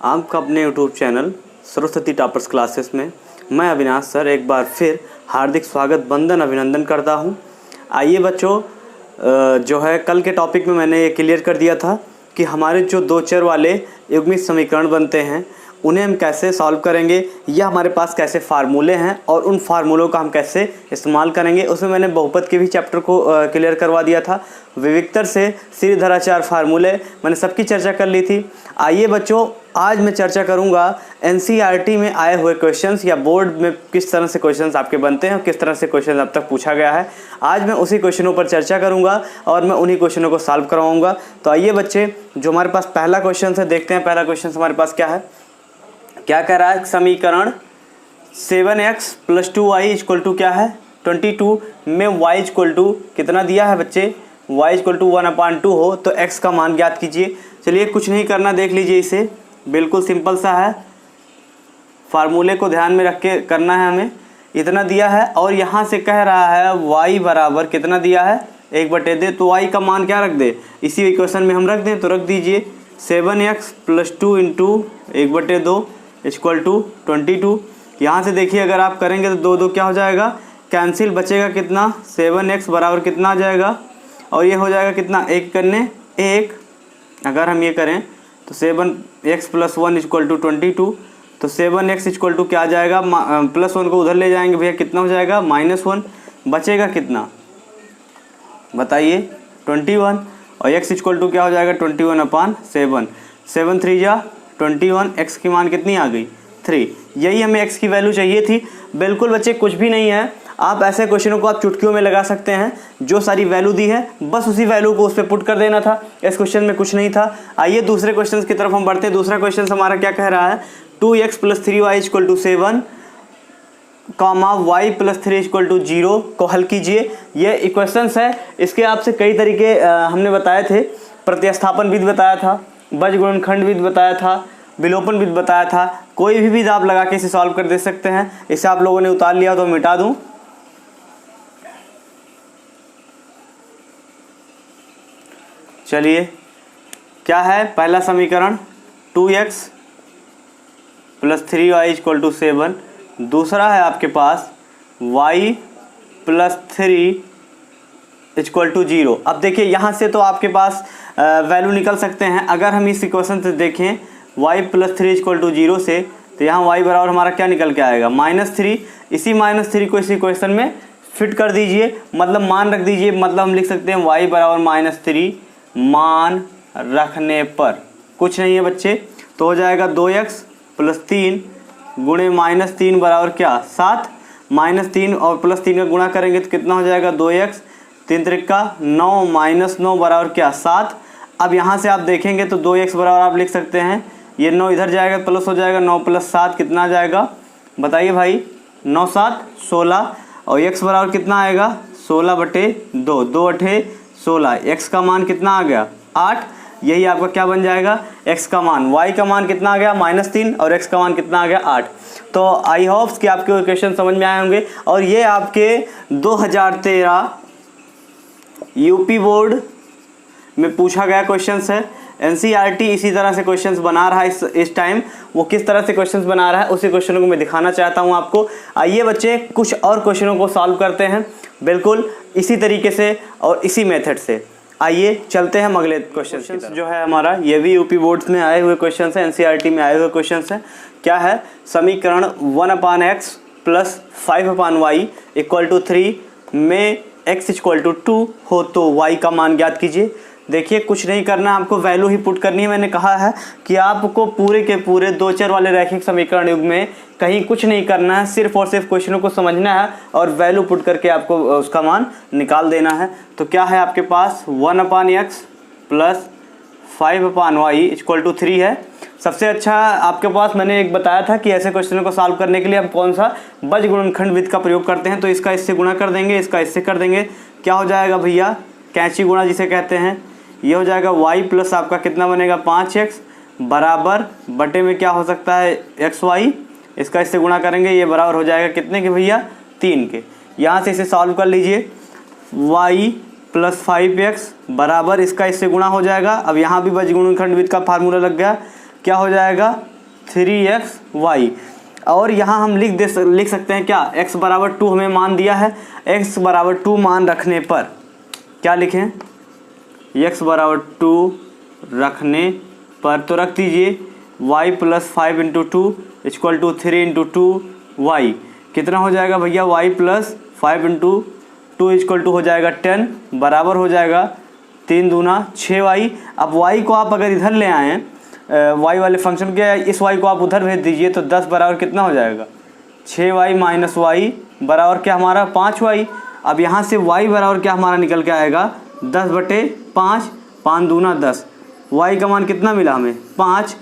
आपका अपने YouTube channel Saraswati toppers classes में मैं अविनाश सर एक बार फिर हार्दिक स्वागत वंदन अभिनंदन करता हूं। आइए बच्चों, जो है कल के टॉपिक में मैंने ये क्लियर कर दिया था कि हमारे जो दो चर वाले युग्मित समीकरण बनते हैं उन्हें हम कैसे सॉल्व करेंगे या हमारे पास कैसे फार्मूले हैं और उन फार्मूलों का हम कैसे इस्तेमाल करेंगे। उसमें मैंने बहुपद के भी चैप्टर को क्लियर करवा दिया था। विविक्तर से सीधराचार फार्मूले मैंने सबकी चर्चा कर ली थी। आइए बच्चों, आज मैं चर्चा करूंगा एनसीईआरटी में आए हुए क्वेश्चंस या बोर्ड में किस तरह से क्वेश्चंस आपके बनते हैं और किस तरह से क्वेश्चन अब तक पूछा गया है। आज मैं उसी क्वेश्चनों पर चर्चा करूंगा और मैं उन्हीं क्वेश्चनों को सॉल्व करवाऊंगा। तो आइए बच्चे, जो हमारे पास पहला क्वेश्चन है देखते हैं। पहला क्वेश्चन हमारे पास क्या है, क्या कह रहा है। समीकरण 7x + 2y = क्या है 22 में y = कितना दिया है बच्चे, y = 1/2 हो तो x का मान ज्ञात कीजिए। चलिए कुछ नहीं करना, देख लीजिए, इसे बिल्कुल सिंपल सा है। फार्मूले को ध्यान में रख के करना है हमें। इतना दिया है और यहाँ से कह रहा है y बराबर कितना दिया है 1/2, तो y का मान क्या रख दे, इसी इक्वेशन में हम रख दें तो रख दीजिए 7x + 2 × 1/2 = 22। यहाँ से देखिए अगर आप करेंगे तो 2 2 क्या हो जाएगा, कैंसिल, बचेगा कितना 7x बराबर कितना आ जाएगा और ये हो जाएगा कितना 1 करने 1। अगर हम ये करें तो 7x + 1 = 22, तो 7x = क्या आ जाएगा, +1 को उधर ले जाएंगे भैया, कितना हो जाएगा -1, बचेगा कितना बताइए 21 और x = क्या हो जाएगा 21/7, 7 3 जा 21, x की मान कितनी आ गई 3। यही हमें x की वैल्यू चाहिए थी। बिल्कुल बच्चे कुछ भी नहीं है, आप ऐसे क्वेश्चनों को आप चुटकियों में लगा सकते हैं। जो सारी वैल्यू दी है बस उसी वैल्यू को उस पर पुट कर देना था। इस क्वेश्चन में कुछ नहीं था। आइए दूसरे क्वेश्चन की तरफ हम बढ़ते हैं। दूसरा क्वेश्चन हमारा क्या कह रहा है, 2x + 3y = 7, y + 3 = 0 को हल कीजिए। ये इक्वेशंस है, इसके आपसे कई तरीके हमने बताए थे। प्रतिस्थापन विधि बताया था, बीजगुणनखंड विधि बताया था, विलोपन विधि बताया था। कोई भी विधि आप लगा के इसे सॉल्व कर दे सकते हैं। इसे आप लोगों ने उतार लिया तो मिटा दूं। चलिए क्या है पहला समीकरण 2x + 3y = 7। दूसरा है आपके पास y + 3 = 0। अब देखिए यहाँ से तो आपके पास वैल्यू निकल सकते हैं। अगर हम इस इक्वेशन से देखें y + 3 = 0 से, तो यहाँ y बराबर हमारा क्या निकल के आएगा -3। इसी -3 को इस इक्वेशन में फिट कर दीजिए, मतलब मान रख दीजिए। मतलब हम लिख सकते हैं y बराबर -3 मान रखने पर कुछ नहीं है बच्चे, तो हो जाएगा 2x + 3 गुणे -3 बराबर क्या 7। -3 और +3 का गुणा करेंगे तो कितना हो जाएगा 2x, 3 त्रिका 9 -9 बराबर क्या 7। अब यहाँ से आप देखेंगे तो 2x बराबर आप लिख सकते हैं, ये 9 इधर जाएगा प्लस हो जाएगा, 9 + 7 कितना आ जाएगा बताइए भाई, 9 7 16 और x बराबर कितना आएगा 16/2, 2 8 16। x का मान कितना आ गया 8। यही आपका क्या बन जाएगा x का मान, y का मान कितना आ गया -3 और x का मान कितना आ गया 8। तो आई होप्स कि आपके क्वेश्चन समझ में आए होंगे। और ये आपके 2013 यूपी बोर्ड में पूछा गया क्वेश्चंस है। एनसीईआरटी इसी तरह से क्वेश्चंस बना रहा है इस टाइम। वो किस तरह से क्वेश्चंस बना रहा है उसी क्वेश्चनों को मैं दिखाना चाहता हूं आपको। आइए बच्चे कुछ और क्वेश्चनों को सॉल्व करते हैं बिल्कुल इसी तरीके से और इसी मेथड से। आइए चलते हैं हम अगले क्वेश्चन जो है हमारा, ये भी यूपी बोर्ड्स में आए हुए क्वेश्चन है, एनसीईआरटी में आए हुए क्वेश्चन है। क्या है, समीकरण 1/x + 5/y = 3 में x = 2 हो तो y का मान ज्ञात कीजिए। देखिए कुछ नहीं करना, आपको वैल्यू ही पुट करनी है। मैंने कहा है कि आपको पूरे के पूरे दो चर वाले रैखिक समीकरण युग में कहीं कुछ नहीं करना है, सिर्फ और सिर्फ क्वेश्चनों को समझना है और वैल्यू पुट करके आपको उसका मान निकाल देना है। तो क्या है आपके पास 1/x + 5/y = 3 है। सबसे अच्छा आपके पास मैंने एक बताया था कि ऐसे क्वेश्चनों को सॉल्व करने के लिए हम कौन सा बीजगुणनखंड विधि का प्रयोग करते हैं। तो इसका इससे गुणा कर देंगे, इसका इससे कर देंगे, क्या हो जाएगा भैया कैंची गुणा जिसे कहते हैं। ये हो जाएगा y प्लस आपका कितना बनेगा 5x बराबर बटे में क्या हो सकता है xy, इसका इससे गुणा करेंगे, ये बराबर हो जाएगा कितने के भैया 3 के। यहाँ से इसे सॉल्व कर लीजिए, y + 5x बराबर इसका इससे गुणा हो जाएगा। अब यहाँ भी बीजगुणनखंड विधि का फार्मूला लग गया, क्या हो जाएगा 3xy। और यहाँ हम लिख सकते हैं क्या, x बराबर 2 हमें मान दिया है। x बराबर 2 मान रखने पर क्या लिखें, x बराबर 2 रखने पर तो रख दीजिए y plus 5 into 2 equal to 3 into 2y। कितना हो जाएगा भैया, y plus 5 into 2 equal to हो जाएगा 10 बराबर हो जाएगा 3 दूना 6y। अब y को आप अगर इधर ले आएँ y वाले फंक्शन के, इस y को आप उधर भेज दीजिए तो 10 बराबर कितना हो जाएगा 6y माइनस y बराबर क्या हमारा 5y। अब यहाँ से y बराबर क्या हमारा निकल के आएगा 10/5, 5 दूना 10। y का मान कितना मिला हमें 5,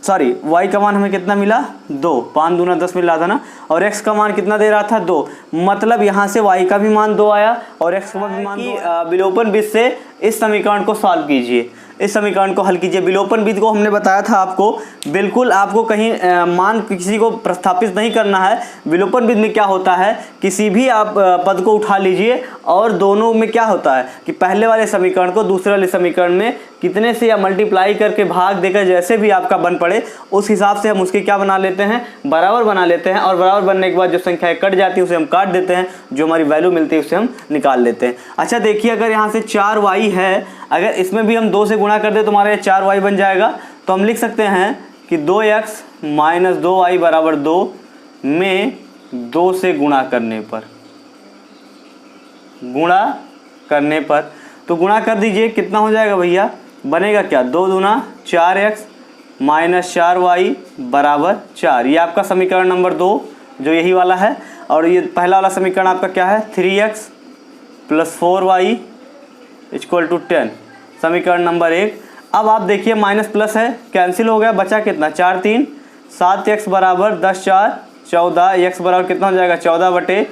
सॉरी y का मान हमें कितना मिला 2, 5 दूना 10 मिल रहा था ना, और x का मान कितना दे रहा था 2। मतलब यहाँ से y का भी मान 2 आया और x का भी मान 2। विलोपन विधि से इस समीकरण को सॉल्व कीजिए, इस समीकरण को हल कीजिए। विलोपन विधि को हमने बताया था आपको, बिल्कुल आपको कहीं मान किसी को प्रतिस्थापित नहीं करना है। विलोपन विधि में क्या होता है, किसी भी आप पद को उठा लीजिए और दोनों में क्या होता है कि पहले वाले समीकरण को दूसरे वाले समीकरण में कितने से या मल्टीप्लाई करके भाग देकर जैसे भी आपका बन पड़े उस हिसाब से हम उसके क्या बना लेते हैं, बराबर बना लेते हैं। और बराबर बनने के बाद जो संख्याएं कट जाती है उसे हम काट देते हैं, जो हमारी वैल्यू मिलती है उसे हम निकाल लेते हैं। अच्छा देखिए, अगर यहाँ से 4y है, अगर इसमें भी हम 2 से गुणा कर दे तो हमारे 4y बन जाएगा। तो हम लिख सकते हैं कि 2x माइनस 2y बराबर 2 में 2 से गुणा करने पर तो गुणा कर दीजिए, कितना हो जाएगा भैया, बनेगा क्या 2 दूना 4x माइनस 4y बराबर 4। ये आपका समीकरण नंबर 2 जो यही वाला है। और ये पहला वाला समीकरण आपका क्या है 3x plus 4y equal to 10, समीकरण नंबर 1। अब आप देखिए माइनस प्लस है, कैंसिल हो गया, बचा कितना 4 3 7x बराबर 10 4 14, x बराबर कितना हो जाएगा 14/7,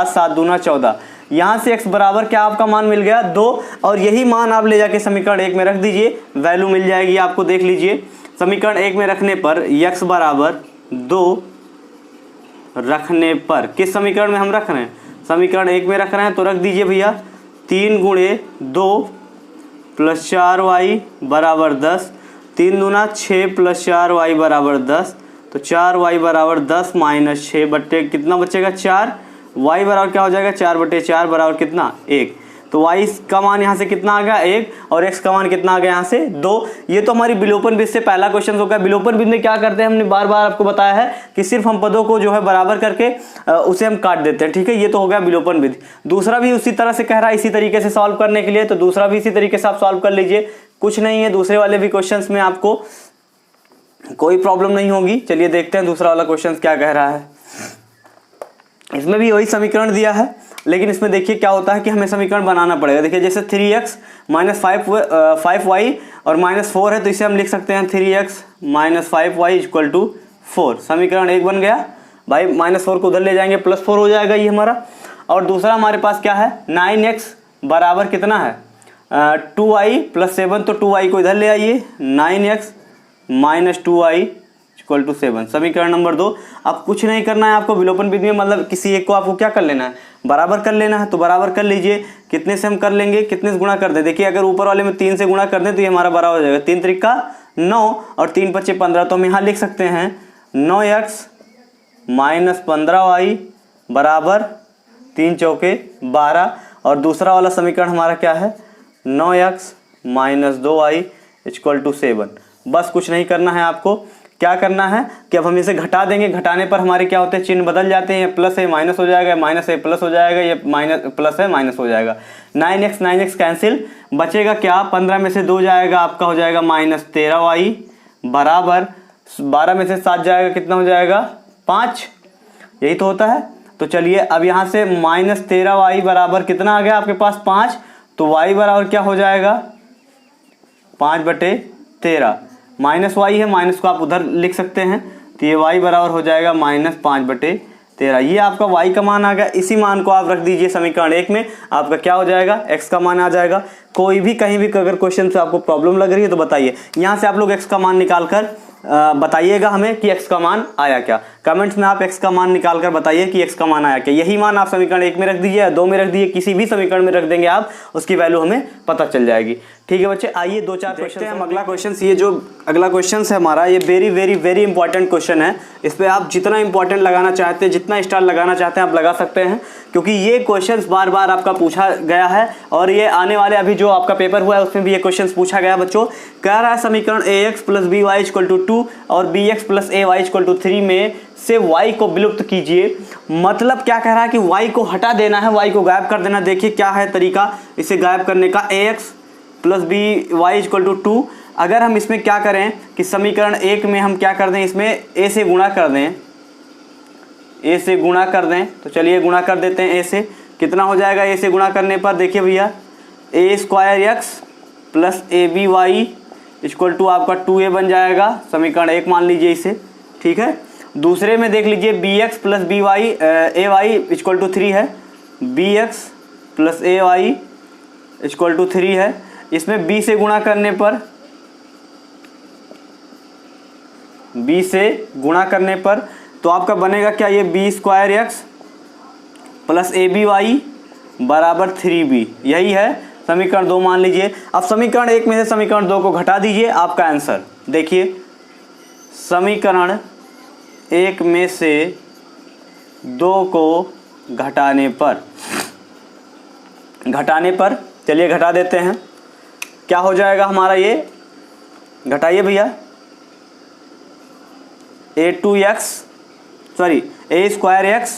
7 दूना 14। यहाँ से x बराबर क्या आपका मान मिल गया 2, और यही मान आप ले जाके समीकरण 1 में रख दीजिए, वैल्यू मिल जाएगी आपको। देख लीजिए समीकरण 1 में रखने पर x बराबर 2 रखने पर, किस समीकरण में हम रख रहे हैं, समीकरण 1 में रख रहे हैं तो रख दीजिए भैया 3 गुणे 2 प्लस 4y बराबर 10, 3 दूना 6 प्लस 4y बराबर 10, तो 4y बराबर 10 माइनस 6 बट्टे कितना बचेगा 4, y बराबर क्या हो जाएगा 4/4 बराबर कितना 1। तो y का मान यहाँ से कितना आ गया 1 और x का मान कितना आ गया यहाँ से 2। ये तो हमारी विलोपन विधि से पहला क्वेश्चन हो गया। विलोपन विधि में क्या करते हैं, हमने बार बार आपको बताया है कि सिर्फ हम पदों को जो है बराबर करके उसे हम काट देते हैं, ठीक है। ये तो हो गया विलोपन विधि। दूसरा भी उसी तरह से कह रहा है इसी तरीके से सॉल्व करने के लिए, तो दूसरा भी इसी तरीके से आप सॉल्व कर लीजिए, कुछ नहीं है दूसरे वाले भी क्वेश्चन में आपको कोई प्रॉब्लम नहीं होगी। चलिए देखते हैं दूसरा वाला क्वेश्चन क्या कह रहा है। इसमें भी वही समीकरण दिया है, लेकिन इसमें देखिए क्या होता है कि हमें समीकरण बनाना पड़ेगा। देखिए जैसे 3x माइनस 5y और माइनस 4 है, तो इसे हम लिख सकते हैं 3x minus 5y equal to 4। समीकरण 1 बन गया भाई, माइनस 4 को उधर ले जाएंगे प्लस 4 हो जाएगा ये हमारा। और दूसरा हमारे पास क्या है 9x बराबर कितना है 2y प्लस 7, तो 2y को इधर ले आइए, 9x minus 2y equal to 7, समीकरण नंबर 2। अब कुछ नहीं करना है आपको विलोपन विधि में, मतलब किसी एक को आपको क्या कर लेना है, बराबर कर लेना है। तो बराबर कर लीजिए, कितने से हम कर लेंगे, कितने से गुणा कर दे। देखिए अगर ऊपर वाले में 3 से गुणा कर दें तो ये हमारा बराबर हो जाएगा 3 त्रिका 9 और 3 पच्चे 15, तो हम यहाँ लिख सकते हैं 9x माइनस 15y बराबर 3 चौके 12। और दूसरा वाला समीकरण हमारा क्या है 9x minus 2y equal to 7। बस कुछ नहीं करना है आपको, क्या करना है कि अब हम इसे घटा देंगे, घटाने पर हमारे क्या होते हैं चिन्ह बदल जाते हैं, प्लस है माइनस हो जाएगा, माइनस है प्लस हो जाएगा, ये माइनस प्लस है माइनस हो जाएगा। 9x कैंसिल, बचेगा क्या 15 में से 2 जाएगा आपका हो जाएगा माइनस 13y बराबर 12 में से 7 जाएगा कितना हो जाएगा 5, यही तो होता है। तो चलिए अब यहाँ से माइनस 13y बराबर कितना आ गया आपके पास 5, तो y बराबर क्या हो जाएगा 5/13, माइनस y है, माइनस को आप उधर लिख सकते हैं, तो ये y बराबर हो जाएगा माइनस 5/13। ये आपका y का मान आ गया। इसी मान को आप रख दीजिए समीकरण 1 में, आपका क्या हो जाएगा x का मान आ जाएगा। कोई भी कहीं भी अगर क्वेश्चन से आपको प्रॉब्लम लग रही है तो बताइए, यहाँ से आप लोग x का मान निकाल कर बताइएगा हमें कि x का मान आया क्या। कमेंट्स में आप x का मान निकाल कर बताइए कि x का मान आया क्या। यही मान आप समीकरण 1 में रख दीजिए या 2 में रख दीजिए, किसी भी समीकरण में रख देंगे आप, उसकी वैल्यू हमें पता चल जाएगी। ठीक है बच्चे, आइए 2-4 क्वेश्चन हम अगला क्वेश्चन। ये जो अगला क्वेश्चन है हमारा, ये very very very important question है। इस पर आप जितना इंपॉर्टेंट लगाना चाहते हैं, जितना स्टार लगाना चाहते हैं आप लगा सकते हैं, क्योंकि ये क्वेश्चन बार बार आपका पूछा गया है और ये आने वाले अभी जो आपका पेपर हुआ है उसमें भी ये क्वेश्चन पूछा गया बच्चों। कह रहा है समीकरण ax + by = 2 और bx + ay = 3 में से y को विलुप्त कीजिए। मतलब क्या कह रहा है कि y को हटा देना है, y को गायब कर देना। देखिए क्या है तरीका इसे गायब करने का। ax + by = 2। अगर हम इसमें क्या करें कि समीकरण 1 में हम क्या कर दें, इसमें a से गुणा कर दें, a से गुणा कर दें। तो चलिए गुणा कर देते हैं a से। कितना हो जाएगा a से गुणा करने पर? देखिए भैया a² x + aby = आपका 2a बन जाएगा। समीकरण 1 मान लीजिए इसे, ठीक है। दूसरे में देख लीजिए bx + ay = 3 है, bx + ay = 3 है। इसमें b से गुणा करने पर, b से गुणा करने पर तो आपका बनेगा क्या, ये b² x + aby = 3b। यही है समीकरण 2 मान लीजिए। अब समीकरण 1 में से समीकरण 2 को घटा दीजिए, आपका आंसर देखिए। समीकरण 1 में से 2 को घटाने पर चलिए घटा देते हैं। क्या हो जाएगा हमारा, ये घटाइए भैया। a² x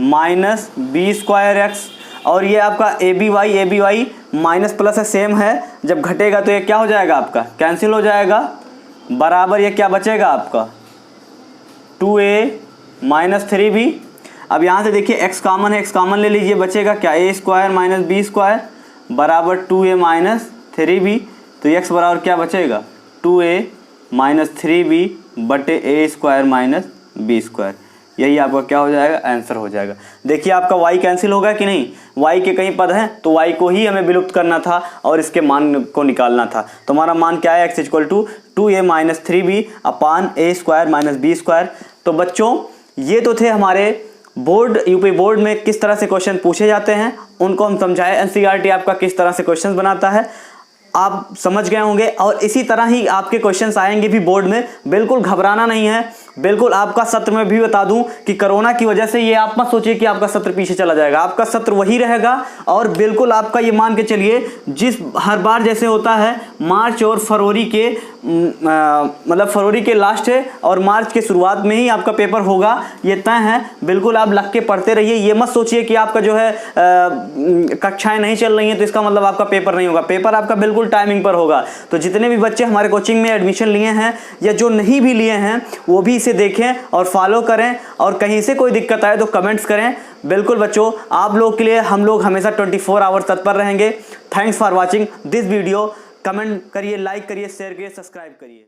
minus b² x और ये आपका aby माइनस प्लस है, सेम है। जब घटेगा तो ये क्या हो जाएगा, आपका कैंसिल हो जाएगा। बराबर ये क्या बचेगा आपका 2a - 3b। अब यहाँ से देखिए x कॉमन है, x कॉमन ले लीजिए, बचेगा क्या a² - b² बराबर 2a - 3b। तो x बराबर क्या बचेगा 2a - 3b बटे a² - b²। यही आपका क्या हो जाएगा, आंसर हो जाएगा। देखिए आपका y कैंसिल होगा कि नहीं, y के कहीं पद हैं तो y को ही हमें विलुप्त करना था और इसके मान को निकालना था। तो हमारा मान क्या है, x = 2a - 3b अपान a² - b²। तो बच्चों ये तो थे हमारे बोर्ड, यूपी बोर्ड में किस तरह से क्वेश्चन पूछे जाते हैं, उनको हम समझाए। एनसीईआरटी आपका किस तरह से क्वेश्चन बनाता है आप समझ गए होंगे। और इसी तरह ही आपके क्वेश्चंस आएंगे भी बोर्ड में, बिल्कुल घबराना नहीं है। बिल्कुल आपका सत्र में भी बता दूं कि कोरोना की वजह से ये आप मत सोचिए कि आपका सत्र पीछे चला जाएगा, आपका सत्र वही रहेगा। और बिल्कुल आपका ये मान के चलिए, जिस हर बार जैसे होता है मार्च और फरवरी के मतलब फरवरी के लास्ट है और मार्च के शुरुआत में ही आपका पेपर होगा, ये तय है। बिल्कुल आप लग के पढ़ते रहिए, ये मत सोचिए कि आपका जो है कक्षाएं नहीं चल रही हैं तो इसका मतलब आपका पेपर नहीं होगा। पेपर आपका बिल्कुल टाइमिंग पर होगा। तो जितने भी बच्चे हमारे कोचिंग में एडमिशन लिए हैं या जो नहीं भी लिए हैं वो भी इसे देखें और फॉलो करें, और कहीं से कोई दिक्कत आए तो कमेंट्स करें। बिल्कुल बच्चों, आप लोग के लिए हम लोग हमेशा 24 आवर्स तत्पर रहेंगे। Thanks for watching this video. Comment करिए, लाइक करिए, शेयर करिए, सब्सक्राइब करिए।